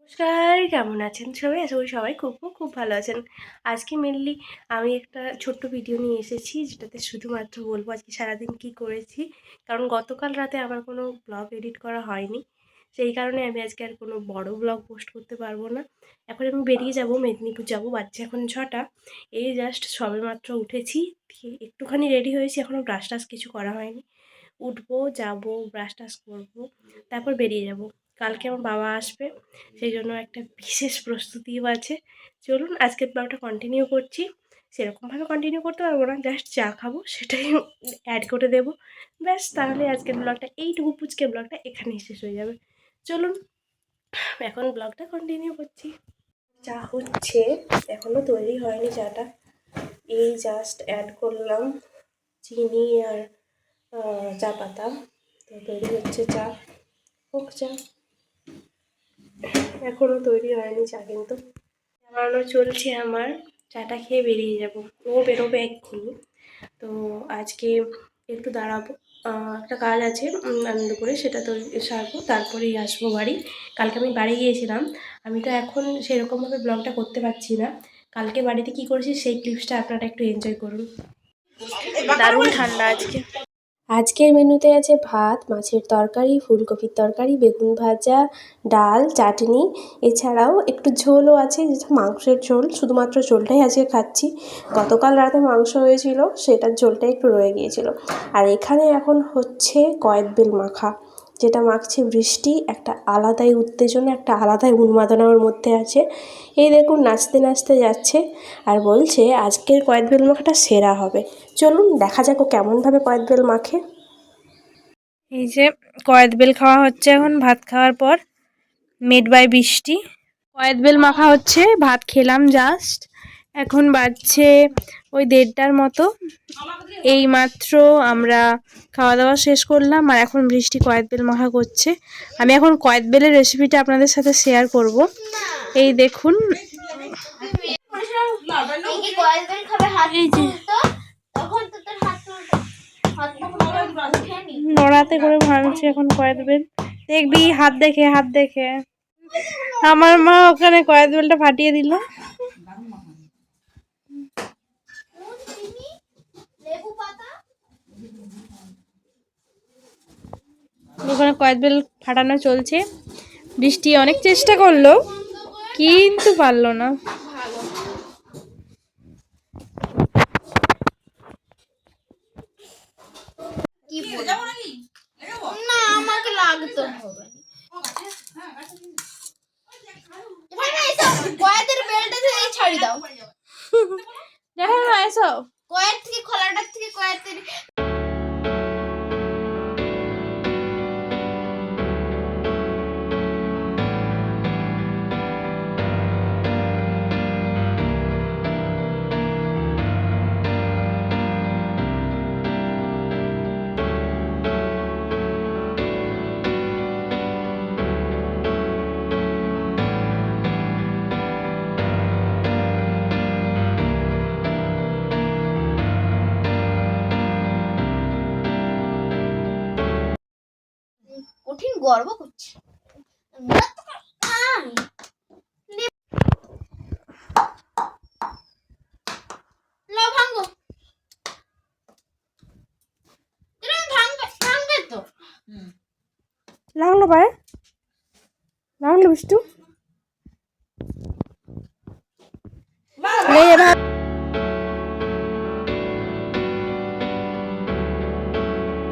নমস্কার, কেমন আছেন সবাই? আশা করি সবাই খুব খুব খুব ভালো আছেন। আজকে মেনলি আমি একটা ছোট্ট ভিডিও নিয়ে এসেছি, যেটাতে শুধুমাত্র বলবো আজকে সারাদিন কী করেছি। কারণ গতকাল রাতে আমার কোনো ব্লগ এডিট করা হয়নি, সেই কারণে আমি আজকে আর কোনো বড় ব্লগ পোস্ট করতে পারবো না। এখন আমি বেরিয়ে যাব, মেদিনীপুর যাব, বাজছে এখন 6টা। এই জাস্ট সবেমাত্র উঠেছি, একটুখানি রেডি হয়েছি, এখনও ব্রাশ টাশ কিছু করা হয়নি। উঠবো, যাবো, ব্রাশ টাশ করবো, তারপর বেরিয়ে যাব। কালকে আমার বাবা আসবে, সেই জন্য একটা বিশেষ প্রস্তুতিও আছে। চলুন আজকের ব্লগটা কন্টিনিউ করছি। সেরকমভাবে কন্টিনিউ করতে পারবো না, জাস্ট চা খাবো সেটাই অ্যাড করে দেবো, ব্যাস। তাহলে আজকের ব্লগটা, এইটুকু পুচকে ব্লগটা এখানেই শেষ হয়ে যাবে। চলুন এখন ব্লগটা কন্টিনিউ করছি। চা হচ্ছে, এখনও তৈরি হয়নি চাটা, এই জাস্ট অ্যাড করলাম চিনি আর চা পাতা, তো তৈরি হচ্ছে চা। হোক চা, এখনও তৈরি হয়নি চা, কিন্তু বানানো চলছে আমার। চাটা খেয়ে বেরিয়ে যাব, ও বেরোবে এক্ষুনি। তো আজকে একটু দাঁড়াবো, একটা কাজ আছে আনন্দপুরে, সেটা তো সারবো, তারপরেই আসবো বাড়ি। কালকে আমি বাড়ি গিয়েছিলাম, আমি তো এখন সেরকমভাবে ব্লগটা করতে পারছি না। কালকে বাড়িতে কি করেছি সেই ক্লিপসটা আপনারা একটু এনজয় করুন। দারুণ ঠান্ডা আজকে। আজকের মেনুতে আছে ভাত, মাছের তরকারি, ফুলকপির তরকারি, বেগুন ভাজা, ডাল, চাটনি, এছাড়াও একটু ঝোলও আছে, যেটা মাংসের ঝোল। শুধুমাত্র ঝোলটাই আজকে খাচ্ছি, গতকাল রাতে মাংস হয়েছিল, সেটার ঝোলটা একটু রয়ে গিয়েছিল। আর এখানে এখন হচ্ছে কয়েদবেল মাখা, যেটা মাখছে বৃষ্টি। একটা আলাদাই উত্তেজনা, একটা আলাদাই উন্মাদনা ওর মধ্যে আছে। এই দেখুন নাচতে নাচতে যাচ্ছে, আর বলছে আজকের কয়েদবেল মাখাটা সেরা হবে। চলুন দেখা যাক ও কেমনভাবে কয়েদবেল মাখে। এই যে কয়েদবেল খাওয়া হচ্ছে এখন ভাত খাওয়ার পর, মেড বাই বৃষ্টি। কয়েদবেল মাখা হচ্ছে, ভাত খেলাম জাস্ট, এখন বাজছে ওই 1:30টার মতো। এই মাত্র আমরা খাওয়া দাওয়া শেষ করলাম, আর এখন বৃষ্টি কয়েদবেল মাখা করছে। আমি এখন কয়েদবেলের রেসিপিটা আপনাদের সাথে শেয়ার করব। এই দেখুন, এই যে নড়াতে করে ভাঙছে এখন কয়েদবেল। দেখবি হাত দেখে, হাত দেখে। আমার মা ওখানে কয়েদবেলটা ফাটিয়ে দিল। ওখানে কয়েদবেল ফাটানো চলছে। বৃষ্টি অনেক চেষ্টা করলো, কিন্তু পারলো না। না আমাকে লাগতো হবে কয়েদের বেলটা থেকে ছাড়ি দাও, দেখো না এসো, কয়ের থেকে খোলাটার থেকে কয়েদের। কঠিন গর্ব করছে। লাগলো পায়ে, লাগলো বিষ্টু।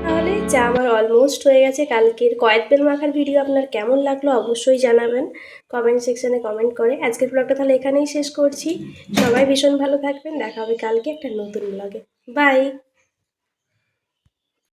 তাহলে যা আমার অলমোস্ট হয়ে গেছে। কালকের কয়েদবেল মাখার ভিডিও আপনার কেমন লাগলো অবশ্যই জানাবেন কমেন্ট সেকশানে কমেন্ট করে। আজকের ব্লগটা তাহলে এখানেই শেষ করছি। সবাই ভীষণ ভালো থাকবেন, দেখা হবে কালকে একটা নতুন ব্লগে। বাই।